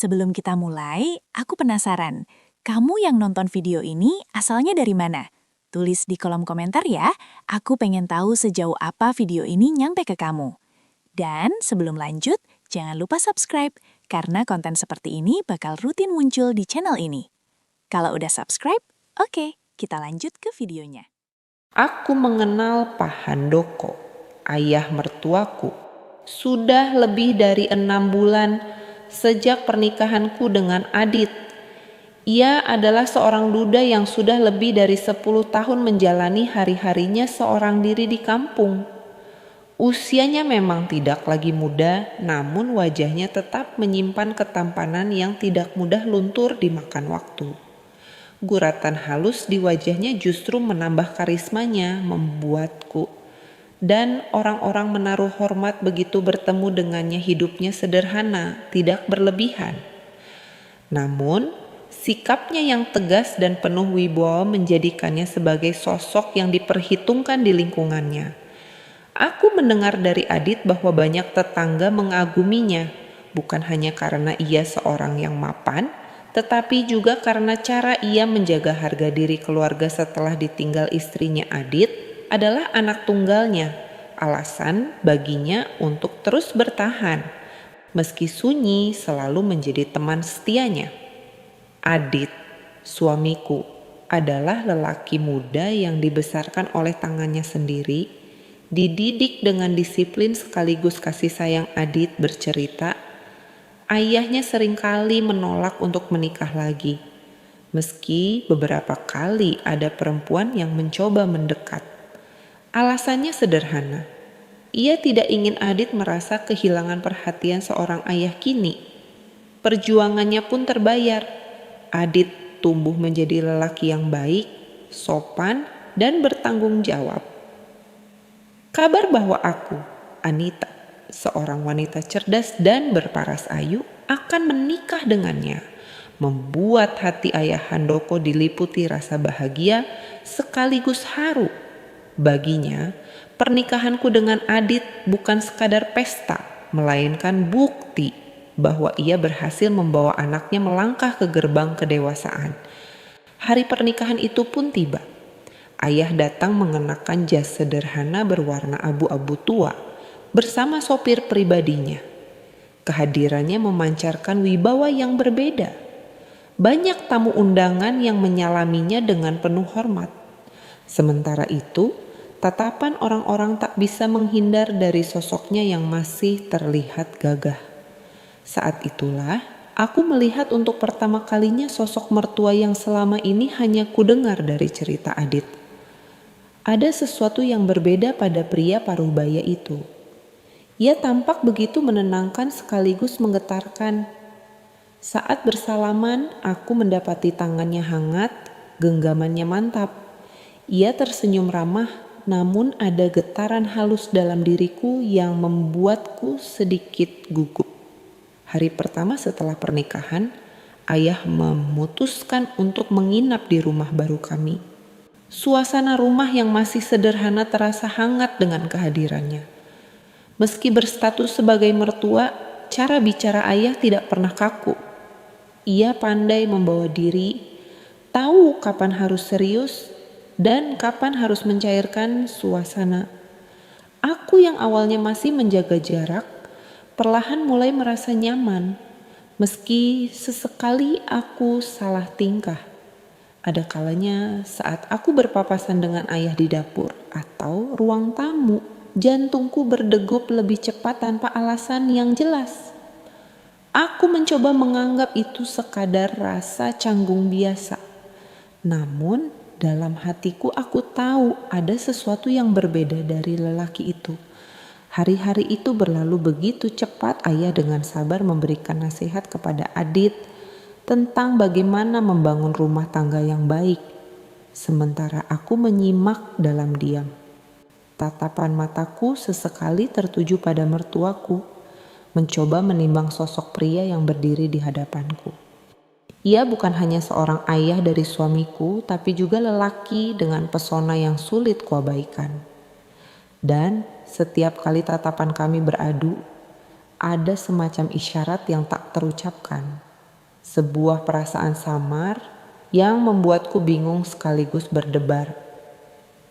Sebelum kita mulai, aku penasaran, kamu yang nonton video ini asalnya dari mana? Tulis di kolom komentar ya, aku pengen tahu sejauh apa video ini nyampe ke kamu. Dan sebelum lanjut, jangan lupa subscribe, karena konten seperti ini bakal rutin muncul di channel ini. Kalau udah subscribe, oke, kita lanjut ke videonya. Aku mengenal Pak Handoko, ayah mertuaku, sudah lebih dari 6 bulan sejak pernikahanku dengan Adit. Ia adalah seorang duda yang sudah lebih dari 10 tahun menjalani hari-harinya seorang diri di kampung. Usianya memang tidak lagi muda, namun wajahnya tetap menyimpan ketampanan yang tidak mudah luntur dimakan waktu. Guratan halus di wajahnya justru menambah karismanya, membuatku dan orang-orang menaruh hormat begitu bertemu dengannya. Hidupnya sederhana, tidak berlebihan. Namun, sikapnya yang tegas dan penuh wibawa menjadikannya sebagai sosok yang diperhitungkan di lingkungannya. Aku mendengar dari Adit bahwa banyak tetangga mengaguminya, bukan hanya karena ia seorang yang mapan, tetapi juga karena cara ia menjaga harga diri keluarga setelah ditinggal istrinya. Adit adalah anak tunggalnya, alasan baginya untuk terus bertahan, meski sunyi selalu menjadi teman setianya. Adit, suamiku, adalah lelaki muda yang dibesarkan oleh tangannya sendiri, dididik dengan disiplin sekaligus kasih sayang. Adit bercerita, ayahnya seringkali menolak untuk menikah lagi, meski beberapa kali ada perempuan yang mencoba mendekat. Alasannya sederhana, ia tidak ingin Adit merasa kehilangan perhatian seorang ayah kini. Perjuangannya pun terbayar. Adit tumbuh menjadi lelaki yang baik, sopan, dan bertanggung jawab. Kabar bahwa aku, Anita, seorang wanita cerdas dan berparas ayu, akan menikah dengannya, membuat hati ayah Handoko diliputi rasa bahagia sekaligus haru. Baginya, pernikahanku dengan Adit bukan sekadar pesta, melainkan bukti bahwa ia berhasil membawa anaknya melangkah ke gerbang kedewasaan. Hari pernikahan itu pun tiba. Ayah datang mengenakan jas sederhana berwarna abu-abu tua bersama sopir pribadinya. Kehadirannya memancarkan wibawa yang berbeda. Banyak tamu undangan yang menyalaminya dengan penuh hormat. Sementara itu, tatapan orang-orang tak bisa menghindar dari sosoknya yang masih terlihat gagah. Saat itulah aku melihat untuk pertama kalinya sosok mertua yang selama ini hanya kudengar dari cerita Adit. Ada sesuatu yang berbeda pada pria paruh-baya itu. Ia tampak begitu menenangkan sekaligus menggetarkan. Saat bersalaman, aku mendapati tangannya hangat, genggamannya mantap. Ia tersenyum ramah, namun ada getaran halus dalam diriku yang membuatku sedikit gugup. Hari pertama setelah pernikahan, ayah memutuskan untuk menginap di rumah baru kami. Suasana rumah yang masih sederhana terasa hangat dengan kehadirannya. Meski berstatus sebagai mertua, cara bicara ayah tidak pernah kaku. Ia pandai membawa diri, tahu kapan harus serius dan kapan harus mencairkan suasana. Aku yang awalnya masih menjaga jarak, perlahan mulai merasa nyaman, meski sesekali aku salah tingkah. Ada kalanya saat aku berpapasan dengan ayah di dapur atau ruang tamu, jantungku berdegup lebih cepat tanpa alasan yang jelas. Aku mencoba menganggap itu sekadar rasa canggung biasa. Namun dalam hatiku aku tahu ada sesuatu yang berbeda dari lelaki itu. Hari-hari itu berlalu begitu cepat. Ayah dengan sabar memberikan nasihat kepada Adit tentang bagaimana membangun rumah tangga yang baik. Sementara aku menyimak dalam diam. Tatapan mataku sesekali tertuju pada mertuaku, mencoba menimbang sosok pria yang berdiri di hadapanku. Ia bukan hanya seorang ayah dari suamiku, tapi juga lelaki dengan pesona yang sulit kuabaikan. Dan setiap kali tatapan kami beradu, ada semacam isyarat yang tak terucapkan. Sebuah perasaan samar yang membuatku bingung sekaligus berdebar.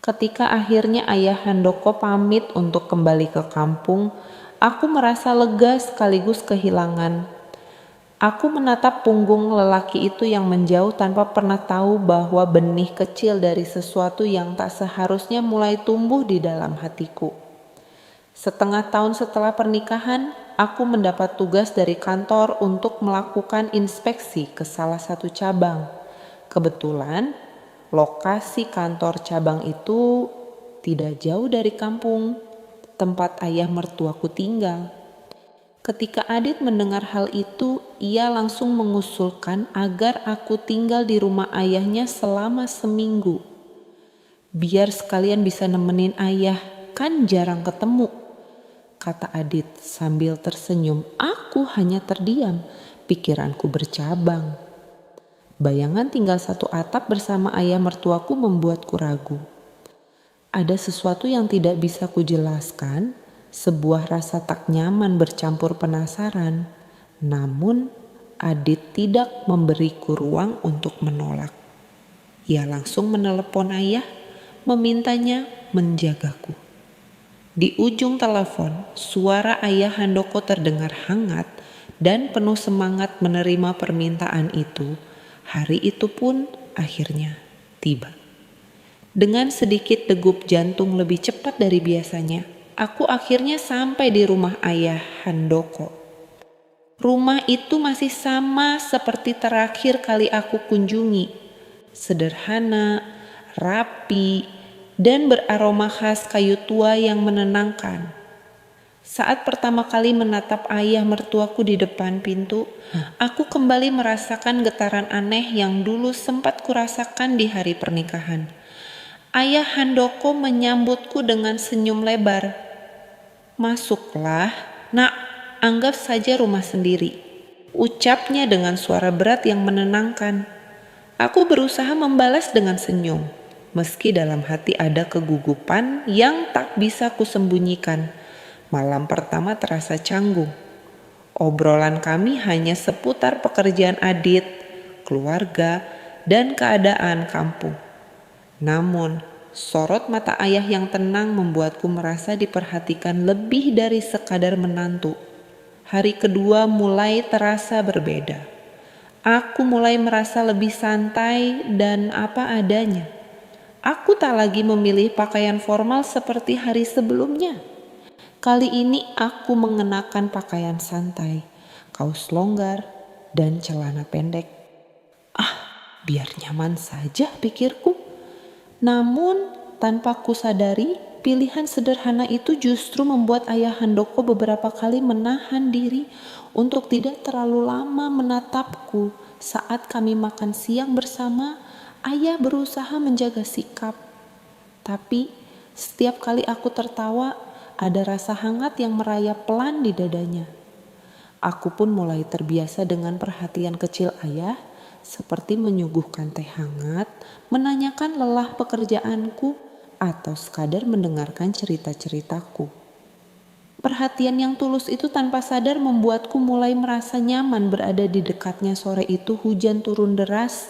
Ketika akhirnya ayah Handoko pamit untuk kembali ke kampung, aku merasa lega sekaligus kehilangan. Aku menatap punggung lelaki itu yang menjauh tanpa pernah tahu bahwa benih kecil dari sesuatu yang tak seharusnya mulai tumbuh di dalam hatiku. Setengah tahun setelah pernikahan, aku mendapat tugas dari kantor untuk melakukan inspeksi ke salah satu cabang. Kebetulan, lokasi kantor cabang itu tidak jauh dari kampung tempat ayah mertuaku tinggal. Ketika Adit mendengar hal itu, ia langsung mengusulkan agar aku tinggal di rumah ayahnya selama seminggu. Biar sekalian bisa nemenin ayah, kan jarang ketemu, kata Adit sambil tersenyum. Aku hanya terdiam, pikiranku bercabang. Bayangan tinggal satu atap bersama ayah mertuaku membuatku ragu. Ada sesuatu yang tidak bisa kujelaskan, sebuah rasa tak nyaman bercampur penasaran. Namun Adit tidak memberiku ruang untuk menolak. Ia langsung menelepon ayah, memintanya menjagaku. Di ujung telepon, suara ayah Handoko terdengar hangat dan penuh semangat menerima permintaan itu. Hari itu pun akhirnya tiba. Dengan sedikit degup jantung lebih cepat dari biasanya, aku akhirnya sampai di rumah ayah Handoko. Rumah itu masih sama seperti terakhir kali aku kunjungi. Sederhana, rapi, dan beraroma khas kayu tua yang menenangkan. Saat pertama kali menatap ayah mertuaku di depan pintu, aku kembali merasakan getaran aneh yang dulu sempat kurasakan di hari pernikahan. Ayah Handoko menyambutku dengan senyum lebar. "Masuklah, nak, anggap saja rumah sendiri," ucapnya dengan suara berat yang menenangkan. Aku berusaha membalas dengan senyum, meski dalam hati ada kegugupan yang tak bisa kusembunyikan. Malam pertama terasa canggung. Obrolan kami hanya seputar pekerjaan Adit, keluarga, dan keadaan kampung. Namun, sorot mata ayah yang tenang membuatku merasa diperhatikan lebih dari sekadar menantu. Hari kedua mulai terasa berbeda. Aku mulai merasa lebih santai dan apa adanya. Aku tak lagi memilih pakaian formal seperti hari sebelumnya. Kali ini aku mengenakan pakaian santai, kaos longgar, dan celana pendek. Biar nyaman saja, pikirku. Namun, tanpa kusadari, pilihan sederhana itu justru membuat ayah Handoko beberapa kali menahan diri untuk tidak terlalu lama menatapku. Saat kami makan siang bersama, ayah berusaha menjaga sikap. Tapi, setiap kali aku tertawa, ada rasa hangat yang merayap pelan di dadanya. Aku pun mulai terbiasa dengan perhatian kecil ayah, seperti menyuguhkan teh hangat, menanyakan lelah pekerjaanku, atau sekadar mendengarkan cerita-ceritaku. Perhatian yang tulus itu tanpa sadar membuatku mulai merasa nyaman berada di dekatnya. Sore itu hujan turun deras.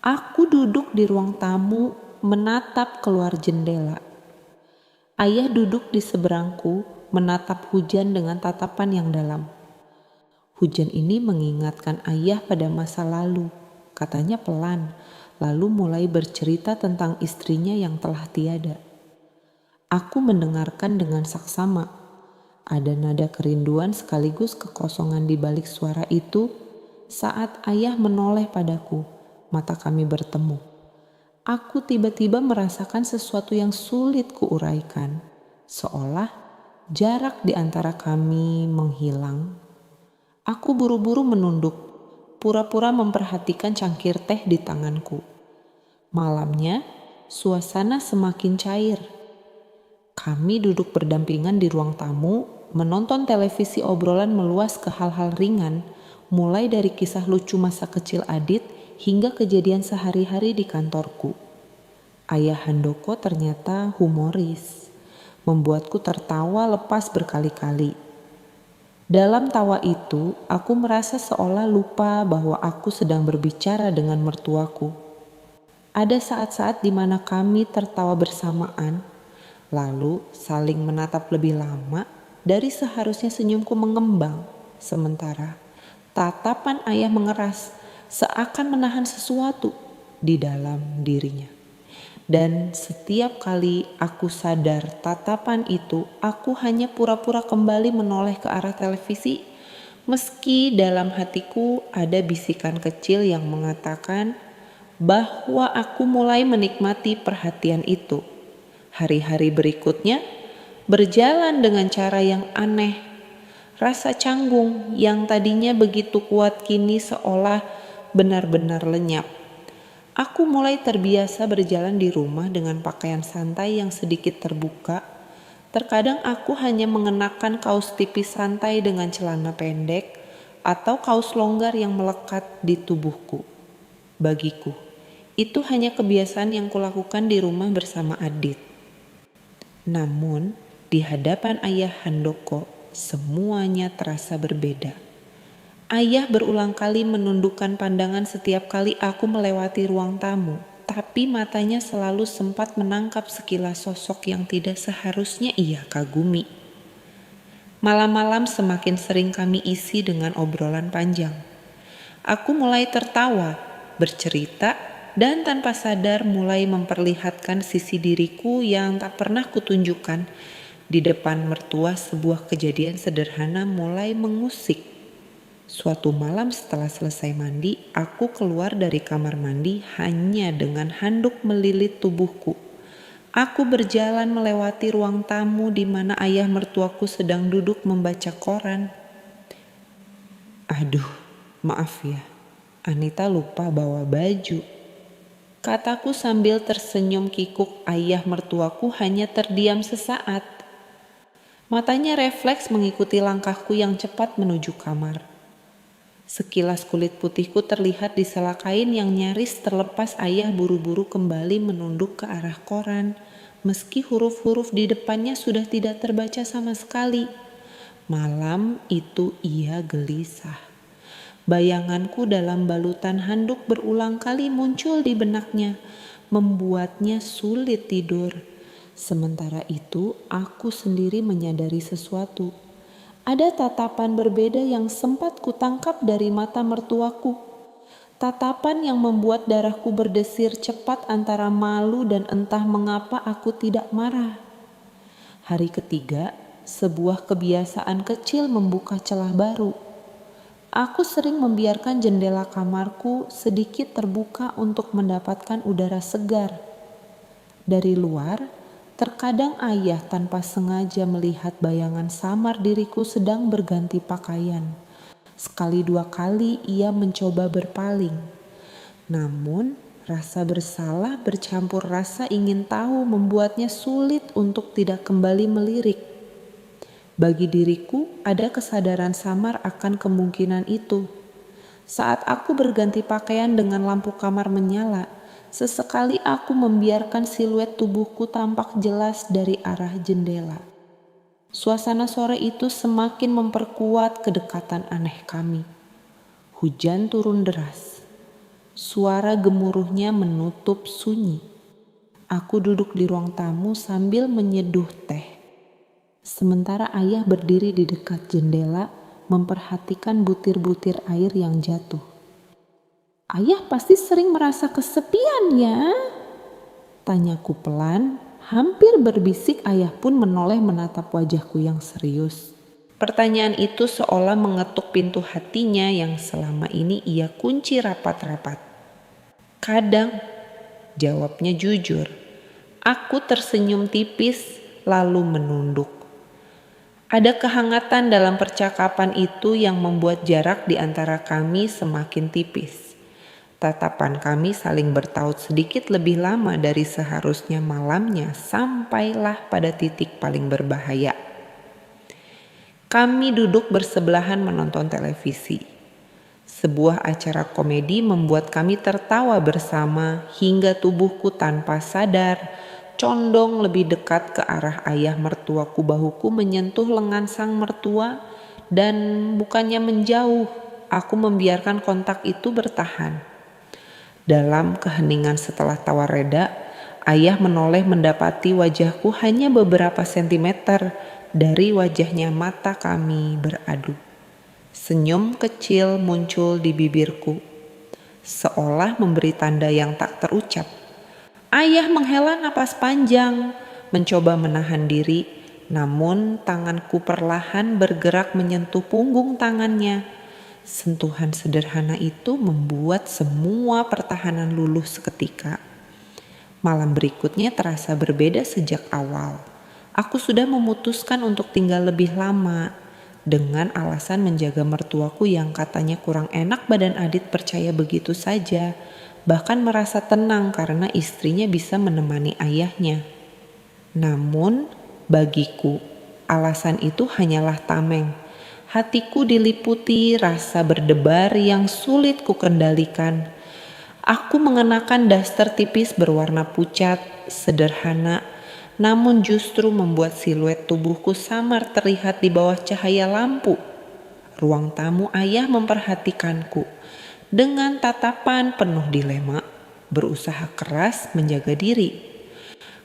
Aku duduk di ruang tamu menatap keluar jendela. Ayah duduk di seberangku menatap hujan dengan tatapan yang dalam. Hujan ini mengingatkan ayah pada masa lalu, katanya pelan, lalu mulai bercerita tentang istrinya yang telah tiada. Aku mendengarkan dengan saksama. Ada nada kerinduan sekaligus kekosongan di balik suara itu saat ayah menoleh padaku. Mata kami bertemu. Aku tiba-tiba merasakan sesuatu yang sulit kuuraikan, seolah jarak di antara kami menghilang. Aku buru-buru menunduk, pura-pura memperhatikan cangkir teh di tanganku. Malamnya, suasana semakin cair. Kami duduk berdampingan di ruang tamu, menonton televisi. Obrolan meluas ke hal-hal ringan, mulai dari kisah lucu masa kecil Adit hingga kejadian sehari-hari di kantorku. Ayah Handoko ternyata humoris, membuatku tertawa lepas berkali-kali. Dalam tawa itu, aku merasa seolah lupa bahwa aku sedang berbicara dengan mertuaku. Ada saat-saat di mana kami tertawa bersamaan, lalu saling menatap lebih lama dari seharusnya senyumku mengembang. Sementara tatapan ayah mengeras seakan menahan sesuatu di dalam dirinya. Dan setiap kali aku sadar tatapan itu, aku hanya pura-pura kembali menoleh ke arah televisi, meski dalam hatiku ada bisikan kecil yang mengatakan bahwa aku mulai menikmati perhatian itu. Hari-hari berikutnya berjalan dengan cara yang aneh. Rasa canggung yang tadinya begitu kuat kini seolah benar-benar lenyap. Aku mulai terbiasa berjalan di rumah dengan pakaian santai yang sedikit terbuka. Terkadang aku hanya mengenakan kaos tipis santai dengan celana pendek atau kaos longgar yang melekat di tubuhku. Bagiku, itu hanya kebiasaan yang kulakukan di rumah bersama Adit. Namun, di hadapan ayah Handoko, semuanya terasa berbeda. Ayah berulang kali menundukkan pandangan setiap kali aku melewati ruang tamu, tapi matanya selalu sempat menangkap sekilas sosok yang tidak seharusnya ia kagumi. Malam-malam semakin sering kami isi dengan obrolan panjang. Aku mulai tertawa, bercerita, dan tanpa sadar mulai memperlihatkan sisi diriku yang tak pernah kutunjukkan. Di depan mertua, sebuah kejadian sederhana mulai mengusik. Suatu malam setelah selesai mandi, aku keluar dari kamar mandi hanya dengan handuk melilit tubuhku. Aku berjalan melewati ruang tamu di mana ayah mertuaku sedang duduk membaca koran. Aduh, maaf ya, Anita lupa bawa baju. Kataku sambil tersenyum kikuk. Ayah mertuaku hanya terdiam sesaat. Matanya refleks mengikuti langkahku yang cepat menuju kamar. Sekilas kulit putihku terlihat di sela kain yang nyaris terlepas. Ayah buru-buru kembali menunduk ke arah koran, meski huruf-huruf di depannya sudah tidak terbaca sama sekali. Malam itu ia gelisah. Bayanganku dalam balutan handuk berulang kali muncul di benaknya, membuatnya sulit tidur. Sementara itu, aku sendiri menyadari sesuatu. Ada tatapan berbeda yang sempat kutangkap dari mata mertuaku. Tatapan yang membuat darahku berdesir cepat antara malu dan entah mengapa aku tidak marah. Hari ketiga, sebuah kebiasaan kecil membuka celah baru. Aku sering membiarkan jendela kamarku sedikit terbuka untuk mendapatkan udara segar. Dari luar, terkadang ayah tanpa sengaja melihat bayangan samar diriku sedang berganti pakaian. Sekali dua kali ia mencoba berpaling. Namun, rasa bersalah bercampur rasa ingin tahu membuatnya sulit untuk tidak kembali melirik. Bagi diriku, ada kesadaran samar akan kemungkinan itu. Saat aku berganti pakaian dengan lampu kamar menyala, sesekali aku membiarkan siluet tubuhku tampak jelas dari arah jendela. Suasana sore itu semakin memperkuat kedekatan aneh kami. Hujan turun deras. Suara gemuruhnya menutup sunyi. Aku duduk di ruang tamu sambil menyeduh teh. Sementara ayah berdiri di dekat jendela memperhatikan butir-butir air yang jatuh. Ayah pasti sering merasa kesepian ya? Tanyaku pelan, hampir berbisik. Ayah pun menoleh menatap wajahku yang serius. Pertanyaan itu seolah mengetuk pintu hatinya yang selama ini ia kunci rapat-rapat. Kadang, jawabnya jujur. Aku tersenyum tipis lalu menunduk. Ada kehangatan dalam percakapan itu yang membuat jarak di antara kami semakin tipis. Tatapan kami saling bertaut sedikit lebih lama dari seharusnya malamnya sampailah pada titik paling berbahaya. Kami duduk bersebelahan menonton televisi. Sebuah acara komedi membuat kami tertawa bersama hingga tubuhku tanpa sadar condong lebih dekat ke arah ayah mertuaku. Bahuku menyentuh lengan sang mertua Dan bukannya menjauh, aku membiarkan kontak itu bertahan. Dalam keheningan setelah tawa reda, ayah menoleh mendapati wajahku hanya beberapa sentimeter dari wajahnya. Mata kami beradu. Senyum kecil muncul di bibirku, seolah memberi tanda yang tak terucap. Ayah menghela napas panjang, mencoba menahan diri, namun tanganku perlahan bergerak menyentuh punggung tangannya. Sentuhan sederhana itu membuat semua pertahanan luluh seketika. Malam berikutnya terasa berbeda sejak awal. Aku sudah memutuskan untuk tinggal lebih lama dengan alasan menjaga mertuaku yang katanya kurang enak badan Adit percaya begitu saja, bahkan merasa tenang karena istrinya bisa menemani ayahnya. Namun bagiku alasan itu hanyalah tameng. Hatiku diliputi rasa berdebar yang sulit kukendalikan. Aku mengenakan daster tipis berwarna pucat, sederhana, namun justru membuat siluet tubuhku samar terlihat di bawah cahaya lampu. Ruang tamu ayah memperhatikanku dengan tatapan penuh dilema, berusaha keras menjaga diri.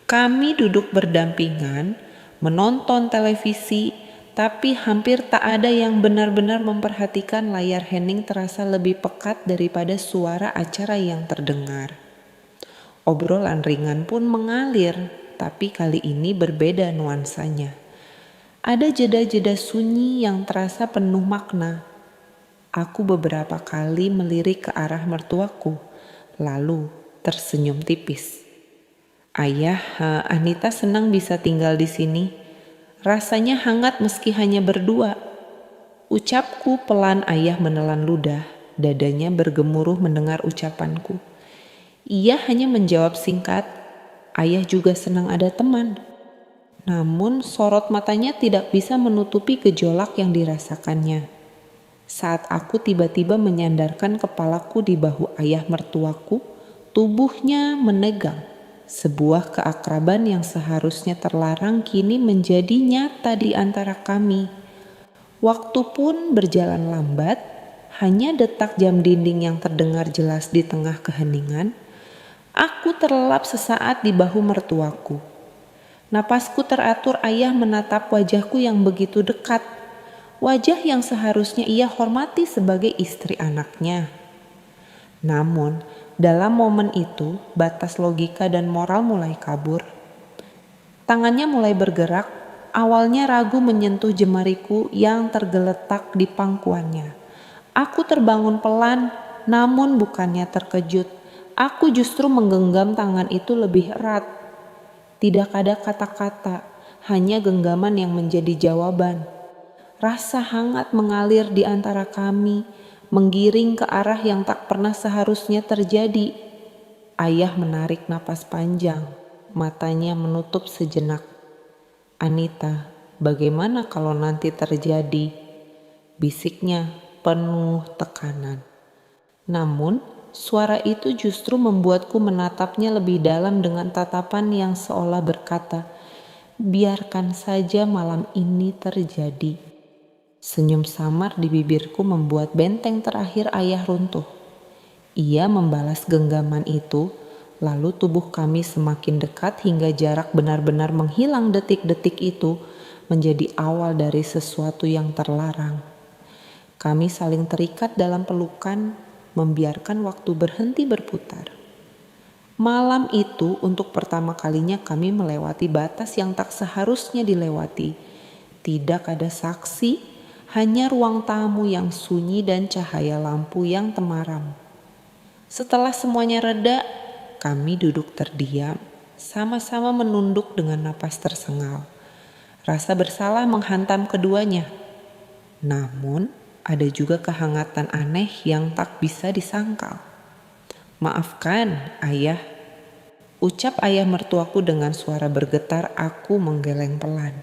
Kami duduk berdampingan, menonton televisi, tapi hampir tak ada yang benar-benar memperhatikan. Layar Henning terasa lebih pekat daripada suara acara yang terdengar. Obrolan ringan pun mengalir, tapi kali ini berbeda nuansanya. Ada jeda-jeda sunyi yang terasa penuh makna. Aku beberapa kali melirik ke arah mertuaku, lalu tersenyum tipis. Ayah, Anita senang bisa tinggal di sini. Rasanya hangat meski hanya berdua. Ucapku pelan. Ayah menelan ludah. Dadanya bergemuruh mendengar ucapanku. Ia hanya menjawab singkat, ayah juga senang ada teman. Namun sorot matanya tidak bisa menutupi gejolak yang dirasakannya. Saat aku tiba-tiba menyandarkan kepalaku di bahu ayah mertuaku, tubuhnya menegang. Sebuah keakraban yang seharusnya terlarang kini menjadi nyata di antara kami. Waktu pun berjalan lambat, hanya detak jam dinding yang terdengar jelas di tengah keheningan. Aku terlelap sesaat di bahu mertuaku. Napasku teratur. Ayah menatap wajahku yang begitu dekat. Wajah yang seharusnya ia hormati sebagai istri anaknya. Namun, dalam momen itu, batas logika dan moral mulai kabur. Tangannya mulai bergerak, awalnya ragu menyentuh jemariku yang tergeletak di pangkuannya. Aku terbangun pelan, namun bukannya terkejut. Aku justru menggenggam tangan itu lebih erat. Tidak ada kata-kata, hanya genggaman yang menjadi jawaban. Rasa hangat mengalir di antara kami, menggiring ke arah yang tak pernah seharusnya terjadi. Ayah menarik napas panjang, matanya menutup sejenak. Anita, bagaimana kalau nanti terjadi? Bisiknya penuh tekanan. Namun, suara itu justru membuatku menatapnya lebih dalam dengan tatapan yang seolah berkata, biarkan saja malam ini terjadi. Senyum samar di bibirku membuat benteng terakhir ayah runtuh. Ia membalas genggaman itu, lalu tubuh kami semakin dekat hingga jarak benar-benar menghilang. Detik-detik itu menjadi awal dari sesuatu yang terlarang. Kami saling terikat dalam pelukan, membiarkan waktu berhenti berputar. Malam itu untuk pertama kalinya kami melewati batas yang tak seharusnya dilewati. Tidak ada saksi, hanya ruang tamu yang sunyi dan cahaya lampu yang temaram. Setelah semuanya reda, kami duduk terdiam, sama-sama menunduk dengan napas tersengal. Rasa bersalah menghantam keduanya. Namun, ada juga kehangatan aneh yang tak bisa disangkal. Maafkan, ayah. Ucap ayah mertuaku dengan suara bergetar. Aku menggeleng pelan.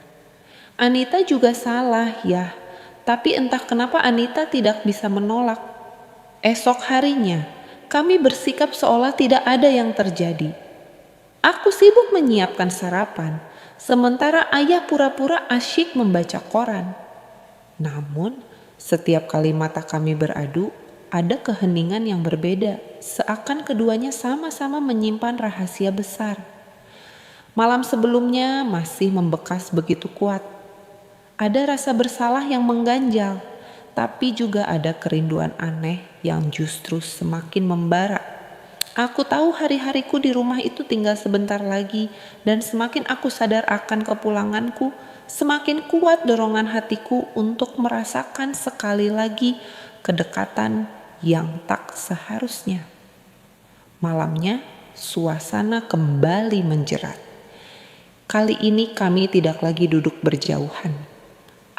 Anita juga salah, ya. Tapi entah kenapa Anita tidak bisa menolak. Esok harinya, kami bersikap seolah tidak ada yang terjadi. Aku sibuk menyiapkan sarapan, sementara ayah pura-pura asyik membaca koran. Namun, setiap kali mata kami beradu, ada keheningan yang berbeda, seakan keduanya sama-sama menyimpan rahasia besar. Malam sebelumnya masih membekas begitu kuat. Ada rasa bersalah yang mengganjal, tapi juga ada kerinduan aneh yang justru semakin membara. Aku tahu hari-hariku di rumah itu tinggal sebentar lagi, dan semakin aku sadar akan kepulanganku, semakin kuat dorongan hatiku untuk merasakan sekali lagi kedekatan yang tak seharusnya. Malamnya, suasana kembali menjerat. Kali ini kami tidak lagi duduk berjauhan.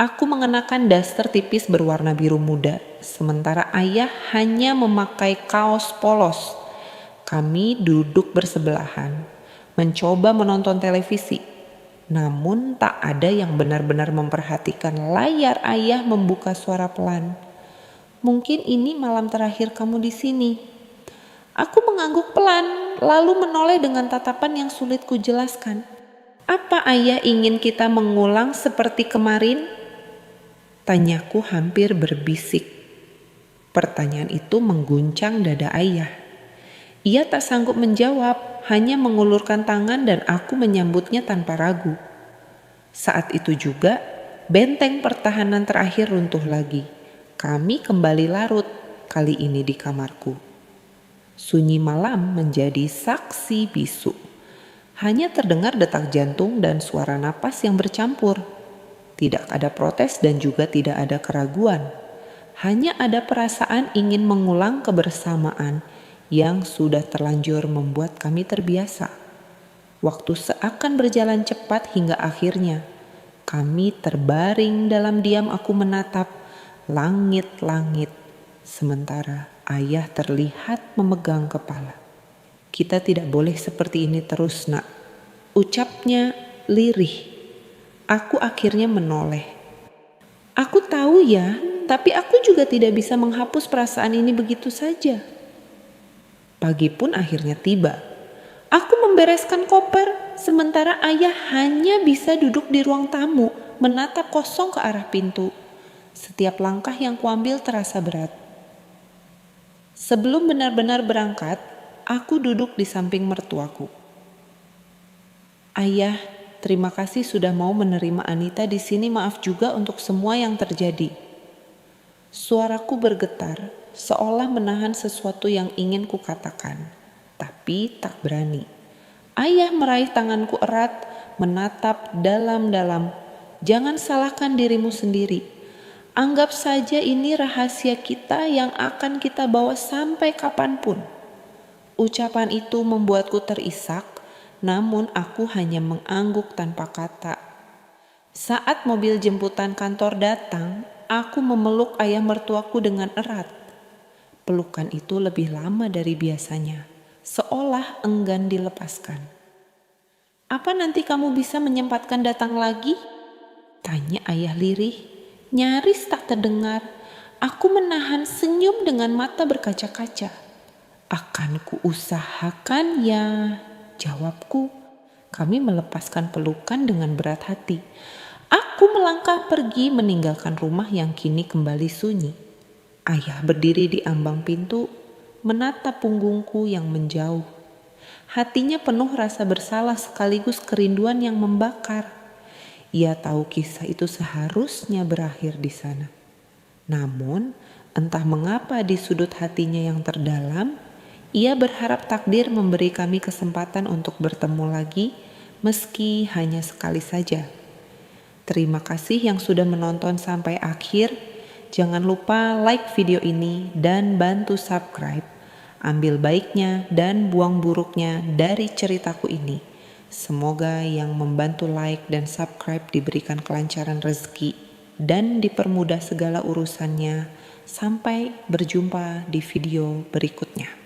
Aku mengenakan daster tipis berwarna biru muda, sementara ayah hanya memakai kaos polos. Kami duduk bersebelahan, mencoba menonton televisi. Namun tak ada yang benar-benar memperhatikan layar ayah membuka suara pelan. Mungkin ini malam terakhir kamu di sini. Aku mengangguk pelan, lalu menoleh dengan tatapan yang sulit kujelaskan. Apa ayah ingin kita mengulang seperti kemarin? Tanyaku hampir berbisik. Pertanyaan itu mengguncang dada ayah. Ia tak sanggup menjawab, hanya mengulurkan tangan dan aku menyambutnya tanpa ragu. Saat itu juga, benteng pertahanan terakhir runtuh lagi. Kami kembali larut, kali ini di kamarku. Sunyi malam menjadi saksi bisu. Hanya terdengar detak jantung dan suara napas yang bercampur. Tidak ada protes dan juga tidak ada keraguan. Hanya ada perasaan ingin mengulang kebersamaan yang sudah terlanjur membuat kami terbiasa. Waktu seakan berjalan cepat hingga akhirnya kami terbaring dalam diam. Aku menatap langit-langit, sementara ayah terlihat memegang kepala. Kita tidak boleh seperti ini terus, nak, ucapnya lirih. Aku akhirnya menoleh. Aku tahu ya, tapi aku juga tidak bisa menghapus perasaan ini begitu saja. Pagi pun akhirnya tiba. Aku membereskan koper, sementara ayah hanya bisa duduk di ruang tamu, menatap kosong ke arah pintu. Setiap langkah yang kuambil terasa berat. Sebelum benar-benar berangkat, aku duduk di samping mertuaku. Ayah, terima kasih sudah mau menerima Anita di sini. Maaf juga untuk semua yang terjadi. Suaraku bergetar, seolah menahan sesuatu yang ingin kukatakan, tapi tak berani. Ayah meraih tanganku erat, menatap dalam-dalam. Jangan salahkan dirimu sendiri. Anggap saja ini rahasia kita yang akan kita bawa sampai kapanpun. Ucapan itu membuatku terisak, namun aku hanya mengangguk tanpa kata. Saat mobil jemputan kantor datang, aku memeluk ayah mertuaku dengan erat. Pelukan itu lebih lama dari biasanya, seolah enggan dilepaskan. Apa nanti kamu bisa menyempatkan datang lagi? Tanya ayah lirih. Nyaris tak terdengar. Aku menahan senyum dengan mata berkaca-kaca. Akan kuusahakan ya, jawabku. Kami melepaskan pelukan dengan berat hati. Aku melangkah pergi meninggalkan rumah yang kini kembali sunyi. Ayah berdiri di ambang pintu, menatap punggungku yang menjauh. Hatinya penuh rasa bersalah sekaligus kerinduan yang membakar. Ia tahu kisah itu seharusnya berakhir di sana. Namun, entah mengapa di sudut hatinya yang terdalam, ia berharap takdir memberi kami kesempatan untuk bertemu lagi, meski hanya sekali saja. Terima kasih yang sudah menonton sampai akhir. Jangan lupa like video ini dan bantu subscribe. Ambil baiknya dan buang buruknya dari ceritaku ini. Semoga yang membantu like dan subscribe diberikan kelancaran rezeki dan dipermudah segala urusannya. Sampai berjumpa di video berikutnya.